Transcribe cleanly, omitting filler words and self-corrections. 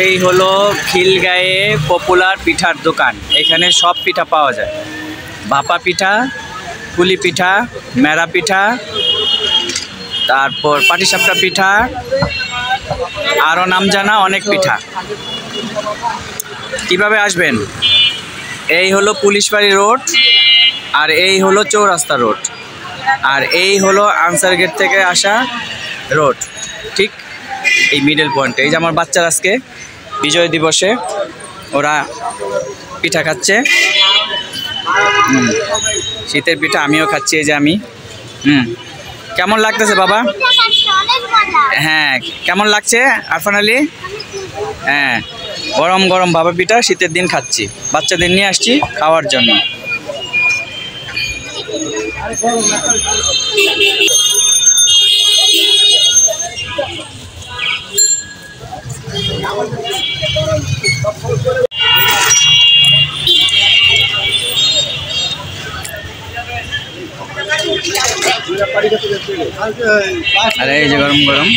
এই হলো খিলগাঁয়ে পপুলার পিঠার দোকান। এখানে সব পিঠা পাওয়া যায়, ভাপা পিঠা, পুলি পিঠা, মেরা পিঠা, তারপর পাটিসাপটা পিঠা, আরও নাম জানা অনেক পিঠা। কিভাবে আসবেন? এই হলো পুলিশবাড়ি রোড, আর এই হলো চৌরাস্তা রোড, আর এই হলো আনসার গেট থেকে আসা রোড। ঠিক এই মিডল পয়েন্টে। এই যে আমার বাচ্চারা আজকে বিজয় দিবসে ওরা পিঠা খাচ্ছে। শীতের পিঠা আমিও খাচ্ছি। এই যে আমি কেমন লাগতেছে বাবা? হ্যাঁ, কেমন লাগছে আরফান আলী? হ্যাঁ, গরম গরম ভাপা পিঠা শীতের দিন খাচ্ছি, বাচ্চাদের নিয়ে আসছি খাওয়ার জন্য। আরে এই যে গরম গরম